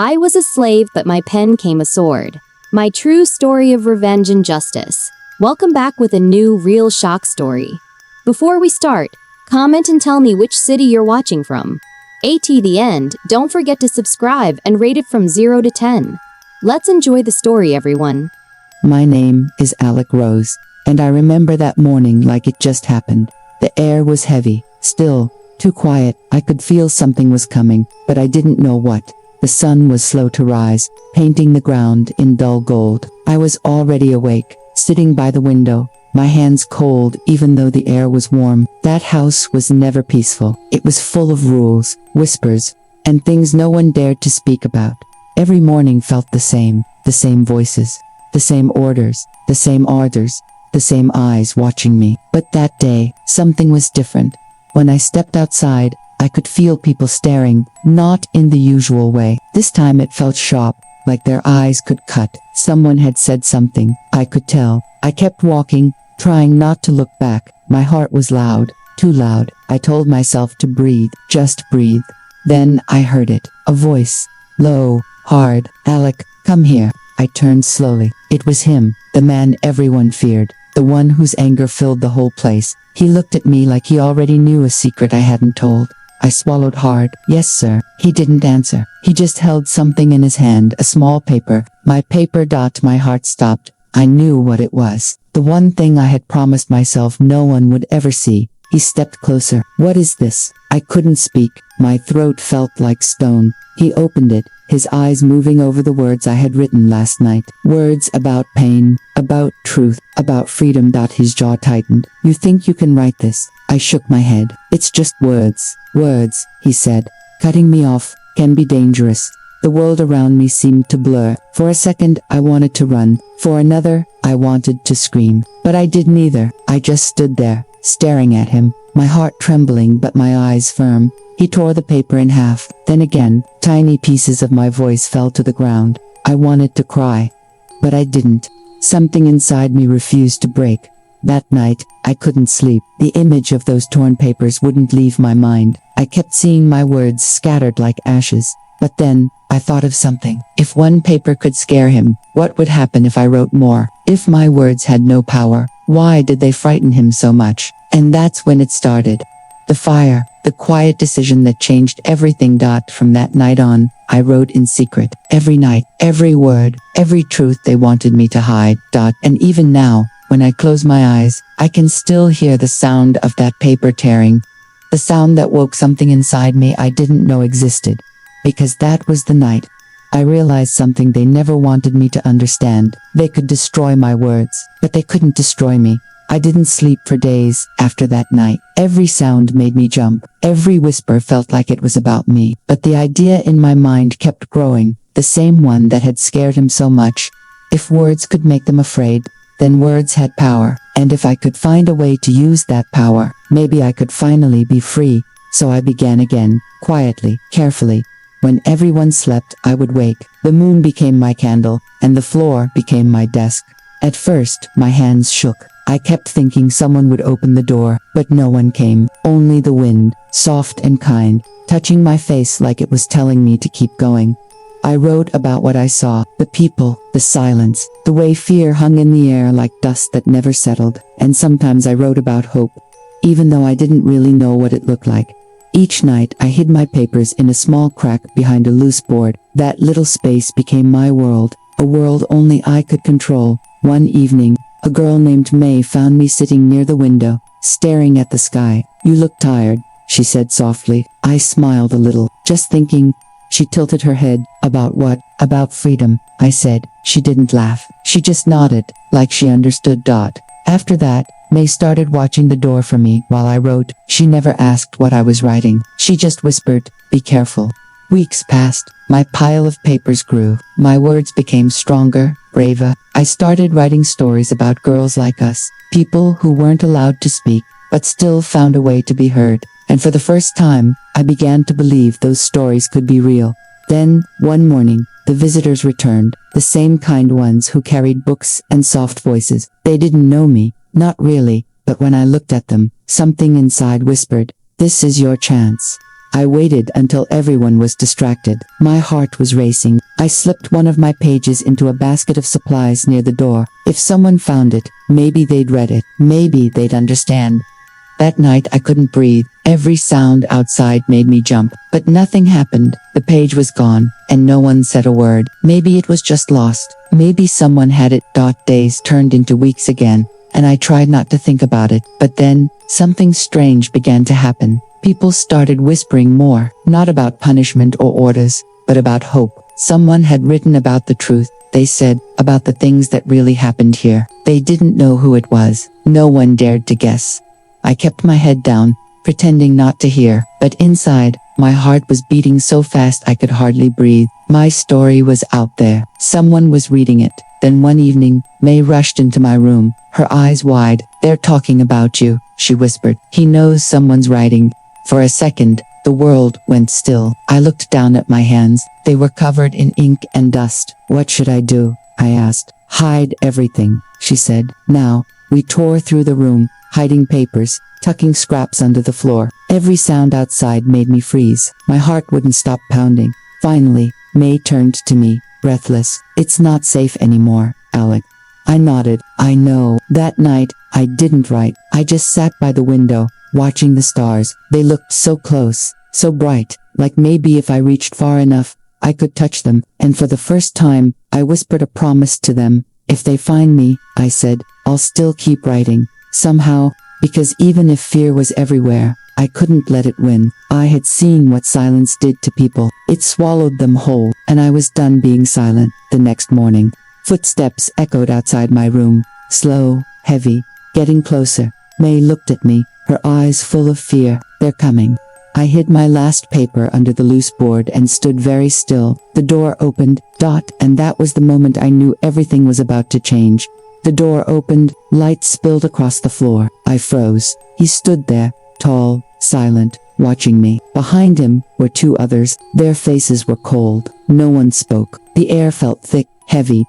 I was a slave, but my pen came a sword. My true story of revenge and justice. Welcome back with a new, real shock story. Before we start, comment and tell me which city you're watching from. At the end, don't forget to subscribe and rate it from 0 to 10. Let's enjoy the story, everyone. My name is Alic Rose, and I remember that morning like it just happened. The air was heavy, still, too quiet. I could feel something was coming, but I didn't know what. The sun was slow to rise, painting the ground in dull gold. I was already awake, sitting by the window, my hands cold even though the air was warm. That house was never peaceful. It was full of rules, whispers, and things no one dared to speak about. Every morning felt the same voices, the same orders, the same ardors, the same eyes watching me. But that day, something was different. When I stepped outside, I could feel people staring, not in the usual way. This time it felt sharp, like their eyes could cut. Someone had said something, I could tell. I kept walking, trying not to look back. My heart was loud, too loud. I told myself to breathe, just breathe. Then I heard it, a voice, low, hard. Alic, come here. I turned slowly. It was him, the man everyone feared, the one whose anger filled the whole place. He looked at me like he already knew a secret I hadn't told. I swallowed hard. Yes, sir. He didn't answer. He just held something in his hand, a small paper. My paper. My heart stopped. I knew what it was. The one thing I had promised myself no one would ever see. He stepped closer. What is this? I couldn't speak. My throat felt like stone. He opened it, his eyes moving over the words I had written last night. Words about pain, about truth, about freedom. His jaw tightened. You think you can write this? I shook my head. It's just words. Words, he said. Cutting me off can be dangerous. The world around me seemed to blur. For a second, I wanted to run. For another, I wanted to scream. But I did neither. I just stood there, staring at him, my heart trembling but my eyes firm. He tore the paper in half. Then again, tiny pieces of my voice fell to the ground. I wanted to cry, but I didn't. Something inside me refused to break. That night, I couldn't sleep. The image of those torn papers wouldn't leave my mind. I kept seeing my words scattered like ashes. But then, I thought of something. If one paper could scare him, what would happen if I wrote more? If my words had no power, why did they frighten him so much? And that's when it started. The fire, the quiet decision that changed everything. From that night on, I wrote in secret. Every night, every word, every truth they wanted me to hide. And even now, when I close my eyes, I can still hear the sound of that paper tearing. The sound that woke something inside me I didn't know existed. Because that was the night I realized something they never wanted me to understand. They could destroy my words, but they couldn't destroy me. I didn't sleep for days after that night. Every sound made me jump. Every whisper felt like it was about me. But the idea in my mind kept growing, the same one that had scared him so much. If words could make them afraid, then words had power. And if I could find a way to use that power, maybe I could finally be free. So I began again, quietly, carefully. When everyone slept, I would wake. The moon became my candle, and the floor became my desk. At first, my hands shook. I kept thinking someone would open the door, but no one came. Only the wind, soft and kind, touching my face like it was telling me to keep going. I wrote about what I saw, the people, the silence, the way fear hung in the air like dust that never settled. And sometimes I wrote about hope, even though I didn't really know what it looked like. Each night, I hid my papers in a small crack behind a loose board. That little space became my world, a world only I could control. One evening, a girl named May found me sitting near the window, staring at the sky. You look tired, she said softly. I smiled a little, just thinking. She tilted her head. About what? About freedom, I said. She didn't laugh. She just nodded, like she understood. After that, May started watching the door for me while I wrote. She never asked what I was writing. She just whispered, be careful. Weeks passed. My pile of papers grew. My words became stronger, braver. I started writing stories about girls like us, people who weren't allowed to speak, but still found a way to be heard. And for the first time, I began to believe those stories could be real. Then, one morning, the visitors returned, the same kind ones who carried books and soft voices. They didn't know me. Not really, but when I looked at them, something inside whispered, this is your chance. I waited until everyone was distracted. My heart was racing. I slipped one of my pages into a basket of supplies near the door. If someone found it, maybe they'd read it. Maybe they'd understand. That night I couldn't breathe. Every sound outside made me jump. But nothing happened. The page was gone, and no one said a word. Maybe it was just lost. Maybe someone had it. Days turned into weeks again, and I tried not to think about it. But then, something strange began to happen. People started whispering more, not about punishment or orders, but about hope. Someone had written about the truth, they said, about the things that really happened here. They didn't know who it was. No one dared to guess. I kept my head down, pretending not to hear, but inside, my heart was beating so fast I could hardly breathe. My story was out there. Someone was reading it. Then one evening, May rushed into my room, her eyes wide. "They're talking about you," she whispered. "He knows someone's writing." For a second, the world went still. I looked down at my hands. They were covered in ink and dust. "What should I do?" I asked. "Hide everything," she said. Now, we tore through the room, hiding papers, tucking scraps under the floor. Every sound outside made me freeze. My heart wouldn't stop pounding. Finally, May turned to me, breathless. "It's not safe anymore, Alic." I nodded. "I know." That night, I didn't write. I just sat by the window, watching the stars. They looked so close, so bright, like maybe if I reached far enough, I could touch them. And for the first time, I whispered a promise to them. "If they find me," I said, "I'll still keep writing. Somehow, because even if fear was everywhere, I couldn't let it win. I had seen what silence did to people. It swallowed them whole, and I was done being silent. The next morning, footsteps echoed outside my room, slow, heavy, getting closer. May looked at me, her eyes full of fear. "They're coming." I hid my last paper under the loose board and stood very still. The door opened, and that was the moment I knew everything was about to change. The door opened, light spilled across the floor. I froze. He stood there, tall, silent, watching me. Behind him were two others. Their faces were cold. No one spoke. The air felt thick, heavy.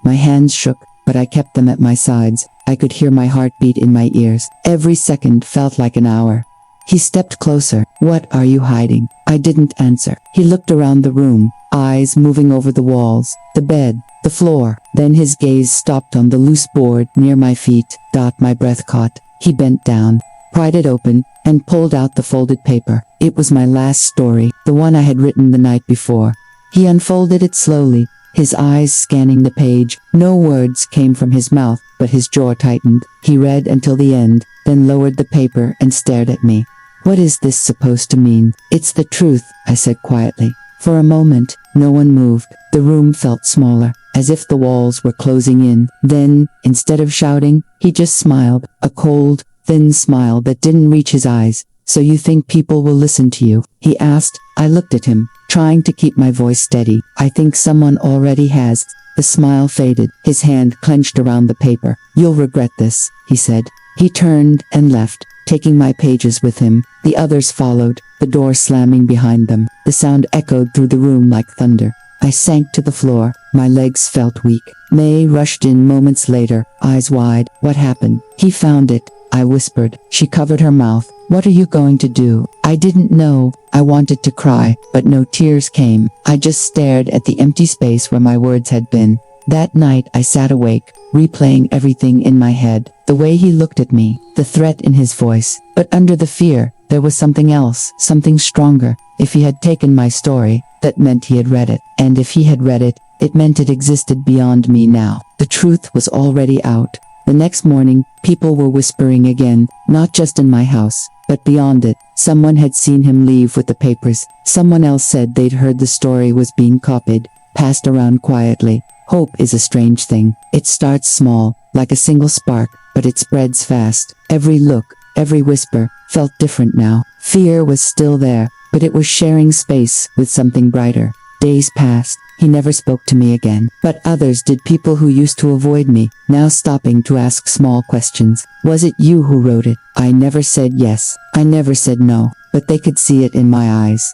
My hands shook, but I kept them at my sides. I could hear my heartbeat in my ears. Every second felt like an hour. He stepped closer. "What are you hiding?" I didn't answer. He looked around the room, eyes moving over the walls, the bed, the floor. Then his gaze stopped on the loose board near my feet. My breath caught. He bent down, pried it open, and pulled out the folded paper. It was my last story, the one I had written the night before. He unfolded it slowly, his eyes scanning the page. No words came from his mouth, but his jaw tightened. He read until the end, then lowered the paper and stared at me. "What is this supposed to mean?" "It's the truth," I said quietly. For a moment, no one moved. The room felt smaller, as if the walls were closing in. Then, instead of shouting, he just smiled, a cold, thin smile that didn't reach his eyes. "So you think people will listen to you?" he asked. I looked at him, trying to keep my voice steady. "I think someone already has." The smile faded. His hand clenched around the paper. "You'll regret this," he said. He turned and left, taking my pages with him. The others followed, the door slamming behind them. The sound echoed through the room like thunder. I sank to the floor. My legs felt weak. May rushed in moments later, eyes wide. "What happened?" "He found it," I whispered. She covered her mouth. "What are you going to do?" I didn't know. I wanted to cry, but no tears came. I just stared at the empty space where my words had been. That night I sat awake, replaying everything in my head. The way he looked at me, the threat in his voice. But under the fear, there was something else, something stronger. If he had taken my story, that meant he had read it. And if he had read it, it meant it existed beyond me now. The truth was already out. The next morning, people were whispering again, not just in my house, but beyond it. Someone had seen him leave with the papers. Someone else said they'd heard the story was being copied, passed around quietly. Hope is a strange thing. It starts small, like a single spark, but it spreads fast. Every look, every whisper, felt different now. Fear was still there, but it was sharing space with something brighter. Days passed. He never spoke to me again. But others did, people who used to avoid me, now stopping to ask small questions. "Was it you who wrote it?" I never said yes. I never said no, but they could see it in my eyes.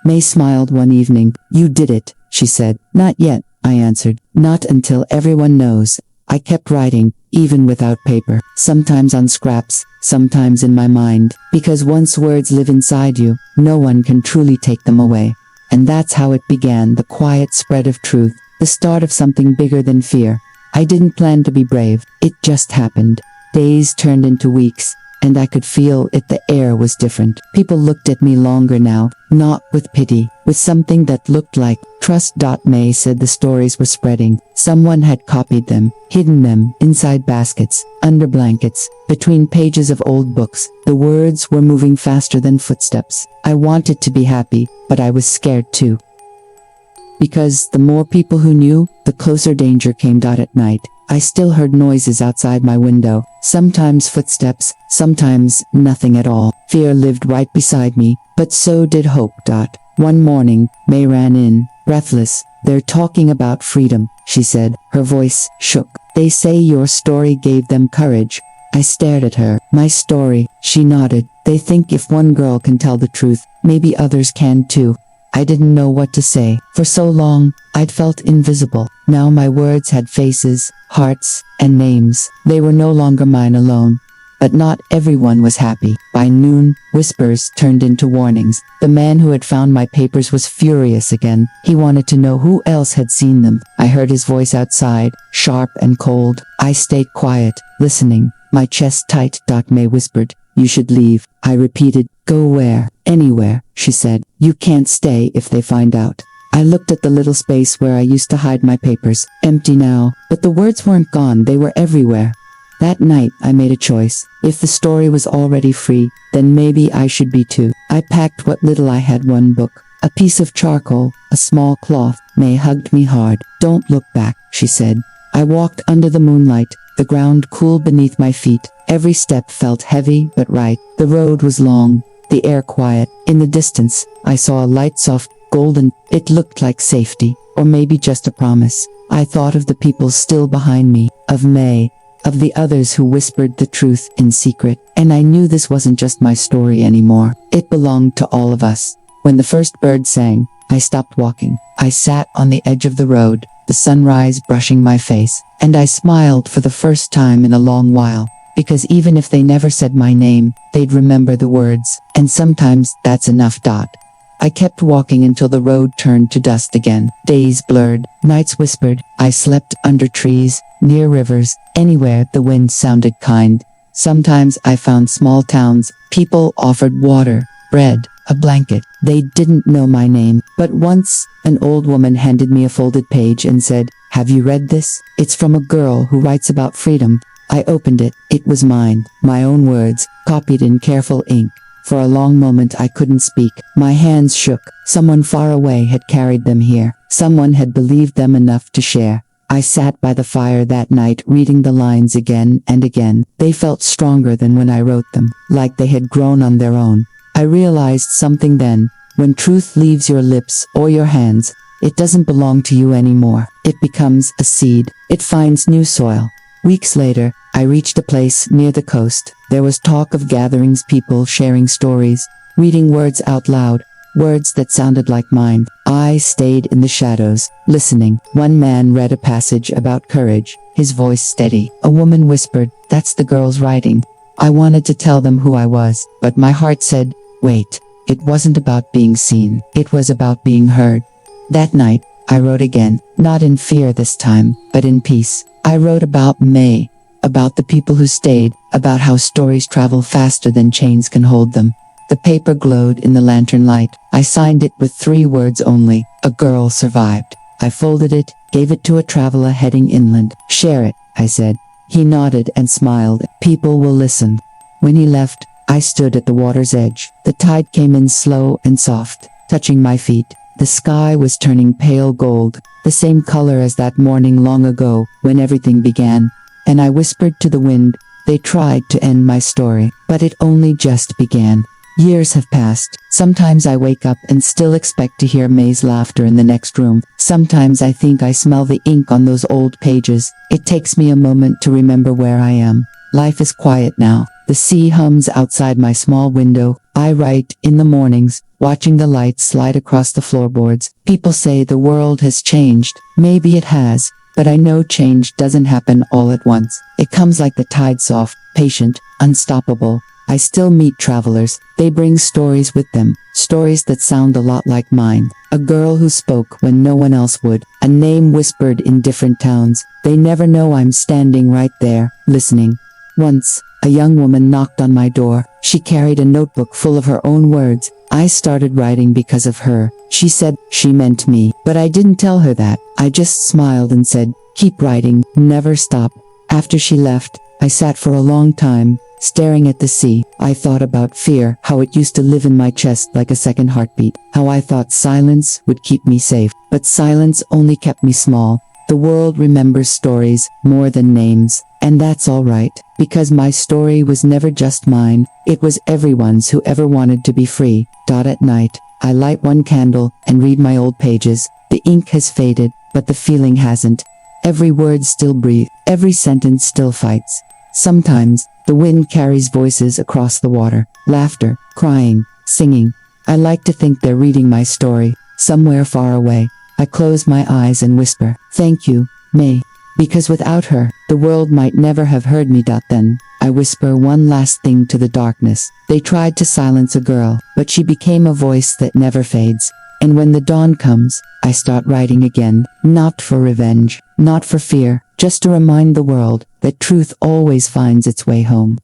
May smiled one evening. "You did it," she said. "Not yet," I answered. "Not until everyone knows." I kept writing, even without paper, sometimes on scraps, sometimes in my mind, because once words live inside you, no one can truly take them away. And that's how it began, the quiet spread of truth, the start of something bigger than fear. I didn't plan to be brave, it just happened. Days turned into weeks, and I could feel it. The air was different. People looked at me longer now, not with pity, with something that looked like trust. May said the stories were spreading. Someone had copied them, hidden them inside baskets, under blankets, between pages of old books. The words were moving faster than footsteps. I wanted to be happy, but I was scared too. Because the more people who knew, the closer danger came. At night, I still heard noises outside my window, sometimes footsteps, sometimes nothing at all. Fear lived right beside me, but so did hope. One morning, May ran in, breathless. "They're talking about freedom," she said. Her voice shook. "They say your story gave them courage." I stared at her. "My story," she nodded. "They think if one girl can tell the truth, maybe others can too." I didn't know what to say. For so long, I'd felt invisible. Now my words had faces, hearts, and names. They were no longer mine alone. But not everyone was happy. By noon, whispers turned into warnings. The man who had found my papers was furious again. He wanted to know who else had seen them. I heard his voice outside, sharp and cold. I stayed quiet, listening, my chest tight. May whispered, "You should leave." I repeated, "Go where?" "Anywhere," she said. "You can't stay if they find out." I looked at the little space where I used to hide my papers, empty now, but the words weren't gone, they were everywhere. That night, I made a choice. If the story was already free, then maybe I should be too. I packed what little I had: one book, a piece of charcoal, a small cloth. May hugged me hard. "Don't look back," she said. I walked under the moonlight, the ground cool beneath my feet. Every step felt heavy but right. The road was long, the air quiet. In the distance, I saw a light, soft, golden. It looked like safety, or maybe just a promise. I thought of the people still behind me, of May, of the others who whispered the truth in secret, and I knew this wasn't just my story anymore. It belonged to all of us. When the first bird sang, I stopped walking. I sat on the edge of the road, the sunrise brushing my face, and I smiled for the first time in a long while. Because even if they never said my name, they'd remember the words, and sometimes that's enough. I kept walking until the road turned to dust again. Days blurred, nights whispered. I slept under trees, near rivers, anywhere the wind sounded kind. Sometimes I found small towns. People offered water, bread, a blanket. They didn't know my name, but once, an old woman handed me a folded page and said, "Have you read this? It's from a girl who writes about freedom." I opened it. It was mine, my own words, copied in careful ink. For a long moment I couldn't speak. My hands shook. Someone far away had carried them here. Someone had believed them enough to share. I sat by the fire that night, reading the lines again and again. They felt stronger than when I wrote them, like they had grown on their own. I realized something then. When truth leaves your lips or your hands, it doesn't belong to you anymore. It becomes a seed. It finds new soil. Weeks later, I reached a place near the coast. There was talk of gatherings, people sharing stories, reading words out loud, words that sounded like mine. I stayed in the shadows, listening. One man read a passage about courage, his voice steady. A woman whispered, "That's the girl's writing." I wanted to tell them who I was, but my heart said, "Wait." It wasn't about being seen. It was about being heard. That night, I wrote again, not in fear this time, but in peace. I wrote about May, about the people who stayed, about how stories travel faster than chains can hold them. The paper glowed in the lantern light. I signed it with 3 words only: "A girl survived." I folded it, gave it to a traveler heading inland. "Share it," I said. He nodded and smiled. "People will listen." When he left, I stood at the water's edge. The tide came in slow and soft, touching my feet. The sky was turning pale gold, the same color as that morning long ago, when everything began. And I whispered to the wind, "They tried to end my story, but it only just began." Years have passed. Sometimes I wake up and still expect to hear May's laughter in the next room. Sometimes I think I smell the ink on those old pages. It takes me a moment to remember where I am. Life is quiet now. The sea hums outside my small window. I write in the mornings, watching the lights slide across the floorboards. People say the world has changed. Maybe it has, But I know change doesn't happen all at once. It comes like the tide, soft, patient, unstoppable. I still meet travelers. They bring stories with them, stories that sound a lot like mine. A girl who spoke when no one else would, a name whispered in different towns. They never know I'm standing right there, listening. Once, a young woman knocked on my door. She carried a notebook full of her own words. I started writing because of her. She said she meant me, but I didn't tell her that. I just smiled and said, keep writing, never stop. After she left, I sat for a long time, staring at the sea. I thought about fear, how it used to live in my chest like a second heartbeat, how I thought silence would keep me safe, but silence only kept me small. The world remembers stories more than names, and that's all right, because my story was never just mine, it was everyone's who ever wanted to be free. At night, I light one candle and read my old pages. The ink has faded, but the feeling hasn't. Every word still breathes, every sentence still fights. Sometimes, the wind carries voices across the water, laughter, crying, singing. I like to think they're reading my story, somewhere far away. I close my eyes and whisper, thank you, May. Because without her, the world might never have heard me. Then, I whisper one last thing to the darkness. They tried to silence a girl, but she became a voice that never fades. And when the dawn comes, I start writing again, not for revenge, not for fear, just to remind the world that truth always finds its way home.